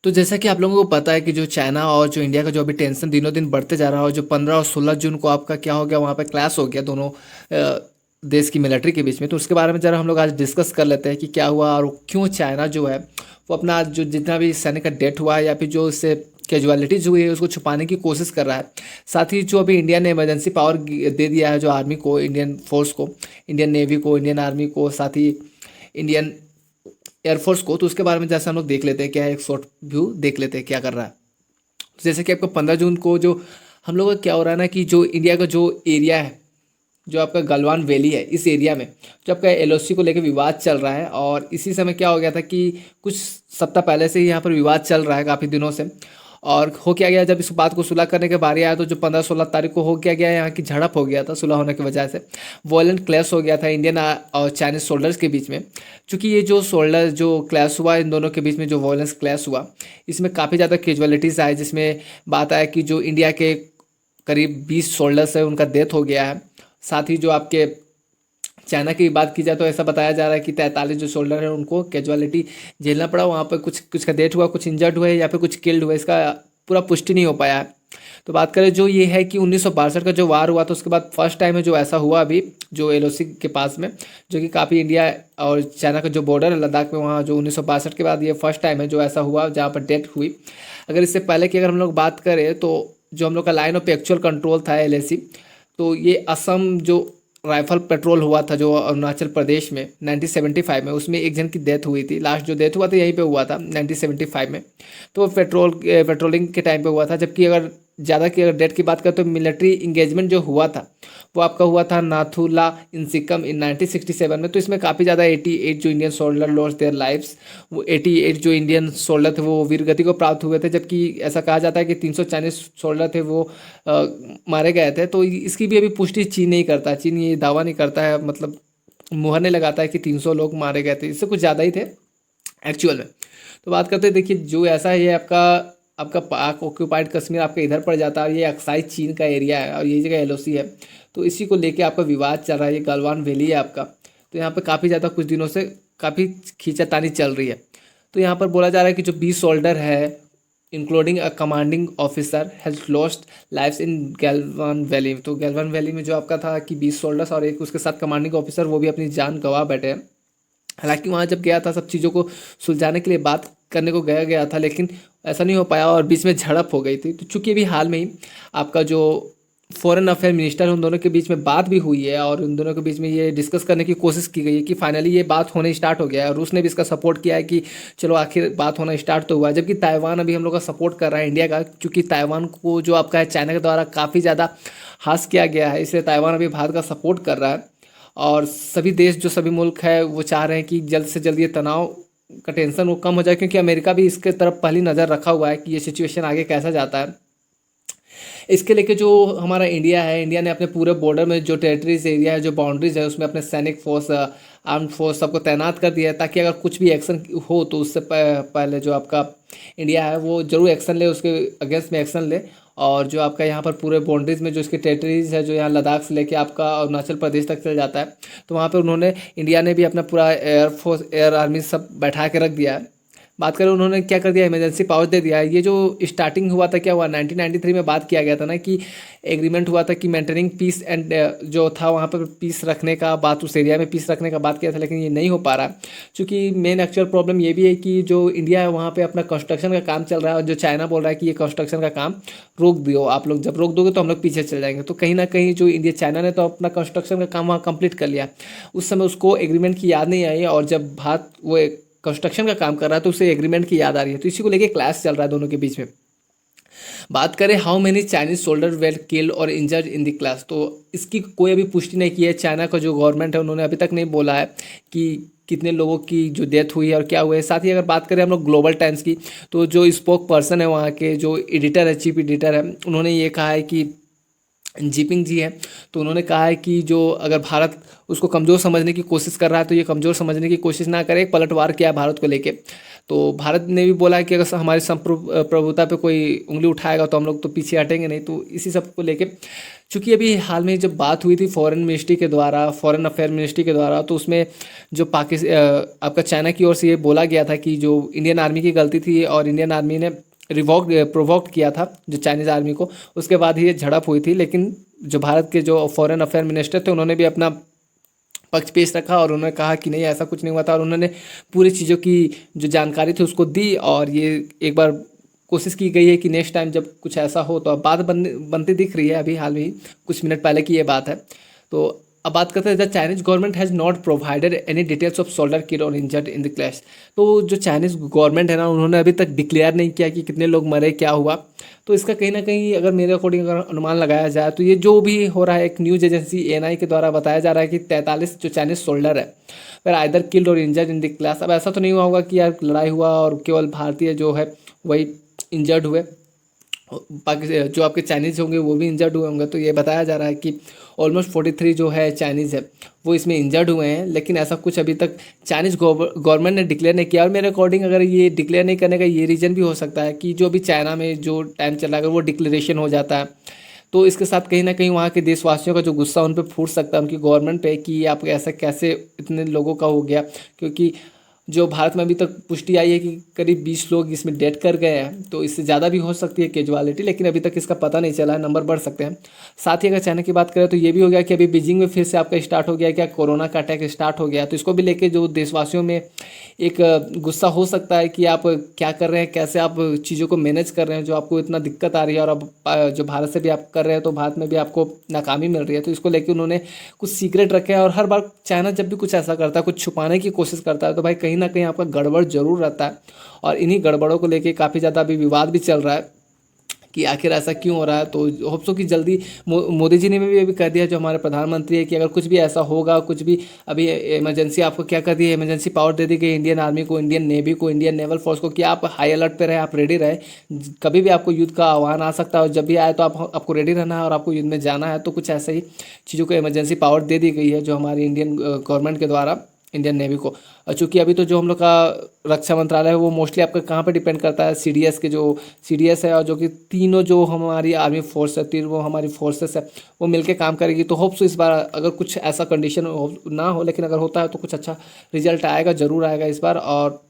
तो जैसा कि आप लोगों को पता है कि जो चाइना और जो इंडिया का जो अभी टेंशन दिनों दिन बढ़ते जा रहा है, और जो 15 और 16 जून को आपका क्या हो गया, वहाँ पे क्लैश हो गया दोनों देश की मिलिट्री के बीच में। तो उसके बारे में ज़रा हम लोग आज डिस्कस कर लेते हैं कि क्या हुआ और क्यों चाइना जो है वो अपना जो जितना भी सैनिक का डेथ हुआ है या फिर जो इससे कैजुअलिटीज हुई है उसको छुपाने की कोशिश कर रहा है। साथ ही जो अभी इंडिया ने इमरजेंसी पावर दे दिया है जो आर्मी को, इंडियन फोर्स को, इंडियन नेवी को, इंडियन आर्मी को, साथ ही इंडियन एयरफोर्स को। तो उसके बारे में जैसे हम लोग देख लेते हैं, क्या है, एक शॉर्ट व्यू देख लेते हैं क्या कर रहा है। तो जैसे कि आपको 15 जून को जो हम लोग का क्या हो रहा है ना कि जो इंडिया का जो एरिया है, जो आपका गलवान वैली है, इस एरिया में जो आपका एलओसी को लेकर विवाद चल रहा है। और इसी समय क्या हो गया था कि कुछ सप्ताह पहले से ही यहाँ पर विवाद चल रहा है काफ़ी दिनों से। और हो क्या गया, जब इस बात को सुलह करने के बारी आया तो जो 15-16 तारीख को हो क्या गया, यहाँ की झड़प हो गया था सुलह होने की वजह से। वॉयलेंट क्लैश हो गया था इंडियन और चाइनीज सोल्जर्स के बीच में। चूँकि ये जो सोल्जर जो क्लैश हुआ, इन दोनों के बीच में जो वॉयलेंस क्लैश हुआ, इसमें काफ़ी ज़्यादा कैजुअलिटीज़ आए। जिसमें बात आया कि जो इंडिया के करीब 20 सोल्जर्स है उनका डेथ हो गया है। साथ ही जो आपके चाइना की बात की जाए तो ऐसा बताया जा रहा है कि 43 जो सोल्जर है उनको कैजुअलिटी झेलना पड़ा। वहाँ पर कुछ कुछ का डेथ हुआ, कुछ इंजर्ड हुए या फिर कुछ किल्ड हुए, इसका पूरा पुष्टि नहीं हो पाया है। तो बात करें जो ये है कि 1962 का जो वार हुआ था उसके बाद फर्स्ट टाइम है जो ऐसा हुआ अभी जो एलओसी के पास में, जो कि काफ़ी इंडिया और चाइना का जो बॉर्डर है लद्दाख में, वहाँ जो 1962 के बाद ये फर्स्ट टाइम है जो ऐसा हुआ जहाँ पर डेथ हुई। अगर इससे पहले की अगर हम लोग बात करें तो जो हम लोग का लाइन ऑफ एक्चुअल कंट्रोल था एलएसी, तो ये असम जो राइफल पेट्रोल हुआ था जो अरुणाचल प्रदेश में 1975 में, उसमें एक जन की डेथ हुई थी। लास्ट जो डेथ हुआ था यहीं पे हुआ था 1975 में। तो वो पेट्रोलिंग के टाइम पे हुआ था। जबकि अगर ज़्यादा की अगर डेट की बात करें तो मिलिट्री इंगेजमेंट जो हुआ था वो आपका हुआ था नाथुला इन सिक्किम इन 1967 में। तो इसमें काफ़ी ज़्यादा 88 जो Indian soldier lost their lives, वो 88 जो इंडियन सोल्जर थे वो वीरगति को प्राप्त हुए थे। जबकि ऐसा कहा जाता है कि 300 चाइनीज सोल्जर थे वो मारे गए थे। तो इसकी भी अभी पुष्टि चीन नहीं करता, चीन ये दावा नहीं करता है, मतलब मुहर नहीं लगाता है कि 300 लोग मारे गए थे, इससे कुछ ज़्यादा ही थे एक्चुअल में। तो बात करते हैं, देखिए जो ऐसा है ये आपका आपका पाक ऑक्यूपाइड कश्मीर आपका इधर पड़ जाता है, और ये अक्साई चीन का एरिया है और ये जगह एलओसी है। तो इसी को लेके आपका विवाद चल रहा है, ये गलवान वैली है आपका। तो यहाँ पे काफ़ी ज़्यादा कुछ दिनों से काफ़ी खींचातानी चल रही है। तो यहाँ पर बोला जा रहा है कि जो 20 सोल्डर है including a commanding officer has lost lives in Galwan valley. तो गैलवान वैली में जो आपका था कि 20 सोल्डर्स और एक उसके साथ कमांडिंग ऑफिसर, वो भी अपनी जान गंवा बैठे हैं। हालांकि वहाँ जब गया था सब चीज़ों को सुलझाने के लिए बात करने को गया गया था, लेकिन ऐसा नहीं हो पाया और बीच में झड़प हो गई थी। तो चूंकि अभी हाल में ही आपका जो फॉरेन अफेयर मिनिस्टर है उन दोनों के बीच में बात भी हुई है, और उन दोनों के बीच में ये डिस्कस करने की कोशिश की गई है कि फाइनली ये बात होने स्टार्ट हो गया है। और रूस ने भी इसका सपोर्ट किया है कि चलो आखिर बात होना स्टार्ट तो हुआ है। जबकि ताइवान अभी हम लोग का सपोर्ट कर रहा है इंडिया का, क्योंकि ताइवान को जो आपका है चाइना के द्वारा काफ़ी ज़्यादा हास किया गया है, इसलिए ताइवान अभी भारत का सपोर्ट कर रहा है। और सभी देश जो सभी मुल्क है वो चाह रहे हैं कि जल्द से जल्द ये तनाव का टेंशन वो कम हो जाए, क्योंकि अमेरिका भी इसके तरफ पहली नज़र रखा हुआ है कि ये सिचुएशन आगे कैसा जाता है। इसके लेके जो हमारा इंडिया है, इंडिया ने अपने पूरे बॉर्डर में जो टेरिटरीज एरिया है, जो बाउंड्रीज है, उसमें अपने सैनिक फोर्स, आर्म फोर्स सबको तैनात कर दिया है, ताकि अगर कुछ भी एक्शन हो तो उससे पहले जो आपका इंडिया है वो जरूर एक्शन ले, उसके अगेंस्ट में एक्शन ले। और जो आपका यहाँ पर पूरे बाउंड्रीज में जो इसकी टेरिटरीज है, जो यहाँ लद्दाख से लेके आपका अरुणाचल प्रदेश तक चल जाता है, तो वहाँ पे उन्होंने इंडिया ने भी अपना पूरा एयरफोर्स, एयर आर्मी सब बैठा के रख दिया है। बात करें उन्होंने क्या कर दिया, इमरजेंसी पावर दे दिया है। ये जो स्टार्टिंग हुआ था क्या हुआ 1993 में बात किया गया था ना कि एग्रीमेंट हुआ था कि मेंटेनिंग पीस एंड जो था वहाँ पर पीस रखने का बात, उस एरिया में पीस रखने का बात किया था, लेकिन ये नहीं हो पा रहा। क्योंकि मेन एक्चुअल प्रॉब्लम ये भी है कि जो इंडिया है वहाँ पे अपना कंस्ट्रक्शन का काम चल रहा है, और जो चाइना बोल रहा है कि ये कंस्ट्रक्शन का काम रोक दो आप लोग, जब रोक दोगे तो हम लोग पीछे चल जाएंगे। तो कहीं ना कहीं जो इंडिया चाइना ने तो अपना कंस्ट्रक्शन का काम वहाँ कंप्लीट कर लिया, उस समय उसको एग्रीमेंट की याद नहीं आई, और जब भारत वो कंस्ट्रक्शन का काम कर रहा है तो उसे एग्रीमेंट की याद आ रही है। तो इसी को लेके क्लैश चल रहा है दोनों के बीच में। बात करें how many Chinese soldier where killed और इंजर्ड इन द क्लैश, तो इसकी कोई अभी पुष्टि नहीं की है। चाइना का जो गवर्नमेंट है उन्होंने अभी तक नहीं बोला है कि कितने लोगों की जो डेथ हुई है और क्या हुआ है। साथ ही अगर बात करें हम लोग ग्लोबल टाइम्स की, तो जो स्पोक पर्सन है वहाँ के जो एडिटर है, चीफ एडिटर है, उन्होंने ये कहा है कि जिनपिंग जी हैं, तो उन्होंने कहा है कि जो अगर भारत उसको कमज़ोर समझने की कोशिश कर रहा है तो ये कमज़ोर समझने की कोशिश ना करे। एक पलटवार किया है भारत को लेके। तो भारत ने भी बोला है कि अगर हमारी प्रभुता पे कोई उंगली उठाएगा तो हम लोग तो पीछे हटेंगे नहीं। तो इसी सब को लेके चूंकि अभी हाल में जब बात हुई थी फॉरेन अफेयर मिनिस्ट्री के द्वारा, तो उसमें जो आपका चाइना की ओर से ये बोला गया था कि जो इंडियन आर्मी की गलती थी और इंडियन आर्मी ने प्रोवोक्ड किया था जो चाइनीज़ आर्मी को, उसके बाद ही ये झड़प हुई थी। लेकिन जो भारत के जो फॉरेन अफेयर मिनिस्टर थे उन्होंने भी अपना पक्ष पेश रखा और उन्होंने कहा कि नहीं ऐसा कुछ नहीं हुआ था, और उन्होंने पूरी चीज़ों की जो जानकारी थी उसको दी। और ये एक बार कोशिश की गई है कि नेक्स्ट टाइम जब कुछ ऐसा हो तो अब बात बनती दिख रही है। अभी हाल में ही कुछ मिनट पहले की ये बात है। तो अब बात करते हैं, the Chinese government has not provided any details of soldier killed और इंजर्ड इन द क्लैश। तो जो चाइनीज गवर्नमेंट है ना, उन्होंने अभी तक डिक्लेयर नहीं किया कि कितने लोग मरे, क्या हुआ। तो इसका कहीं ना कहीं अगर मेरे अकॉर्डिंग अगर अनुमान लगाया जाए तो ये जो भी हो रहा है, एक न्यूज़ एजेंसी एएनआई के द्वारा बताया जा रहा है कि 43 जो चाइनीज सोल्जर है फिर आइदर किल्ड और इंजर्ड इन द क्लैश। अब ऐसा तो नहीं हुआ होगा कि यार लड़ाई हुआ और केवल भारतीय जो है वही इंजर्ड हुए, बाकी जो आपके चाइनीज़ होंगे वो भी इंजर्ड हुए होंगे। तो ये बताया जा रहा है कि ऑलमोस्ट 43 जो है चाइनीज़ है वो इसमें इंजर्ड हुए हैं। लेकिन ऐसा कुछ अभी तक चाइनीज़ गवर्नमेंट ने डिक्लेयर नहीं किया। और मेरे अकॉर्डिंग अगर ये डिक्लेयर नहीं करने का ये रीज़न भी हो सकता है कि जो अभी चाइना में जो टाइम चल रहा है अगर वो डिक्लेरेशन हो जाता है तो इसके साथ कहीं ना कहीं वहाँ के देशवासियों का जो गुस्सा उन पर फूट सकता है, उनकी गवर्नमेंट पे, कि आप ऐसा कैसे इतने लोगों का हो गया। क्योंकि जो भारत में अभी तक पुष्टि आई है कि करीब 20 लोग इसमें डेथ कर गए हैं, तो इससे ज़्यादा भी हो सकती है कैजुअलिटी, लेकिन अभी तक इसका पता नहीं चला है, नंबर बढ़ सकते हैं। साथ ही अगर चाइना की बात करें तो ये भी हो गया कि अभी बीजिंग में फिर से आपका स्टार्ट हो गया क्या, कोरोना का अटैक स्टार्ट हो गया। तो इसको भी लेके जो देशवासियों में एक गुस्सा हो सकता है कि आप क्या कर रहे हैं, कैसे आप चीज़ों को मैनेज कर रहे हैं, जो आपको इतना दिक्कत आ रही है। और अब जो भारत से भी आप कर रहे हैं तो भारत में भी आपको नाकामी मिल रही है। तो इसको लेके उन्होंने कुछ सीक्रेट रखे हैं। और हर बार चाइना जब भी कुछ ऐसा करता है, कुछ छुपाने की कोशिश करता है, तो भाई कहीं ना कहीं आपका गड़बड़ जरूर रहता है। और इन्हीं गड़बड़ों को लेके काफ़ी ज़्यादा अभी विवाद भी चल रहा है कि आखिर ऐसा क्यों हो रहा है। तो होप सो कि जल्दी मोदी जी ने भी अभी कह दिया, जो हमारे प्रधानमंत्री है, कि अगर कुछ भी ऐसा होगा, कुछ भी अभी इमरजेंसी आपको क्या कर दी है, इमरजेंसी पावर दे दी गई इंडियन आर्मी को, इंडियन नेवी को, इंडियन नेवल फोर्स को, कि आप हाई अलर्ट पे रहे, आप रेडी रहे। कभी भी आपको युद्ध का आह्वान आ सकता है और जब भी आए तो आपको रेडी रहना है और आपको युद्ध में जाना है। तो कुछ ऐसे ही चीज़ों को इमरजेंसी पावर दे दी गई है जो हमारी इंडियन गवर्नमेंट के द्वारा इंडियन नेवी को। और चूँकि अभी तो जो हम लोग का रक्षा मंत्रालय है वो मोस्टली आपका कहाँ पे डिपेंड करता है, सीडीएस के जो सीडीएस है, और जो कि तीनों जो हमारी आर्मी फोर्स है, तीनों हमारी फोर्सेस है, वो मिलके काम करेगी। तो होप्स इस बार अगर कुछ ऐसा कंडीशन ना हो, लेकिन अगर होता है तो कुछ अच्छा रिजल्ट आएगा, ज़रूर आएगा इस बार। और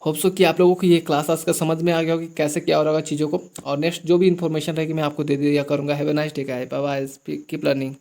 होप्सो कि आप लोगों को ये क्लास आज का समझ में आ गया होगा कि कैसे क्या हो रहा होगा चीज़ों को। और नेक्स्ट जो भी इन्फॉर्मेशन रहेगी मैं आपको दे दिया करूँगा। Have a nice day guys, bye bye, keep learning.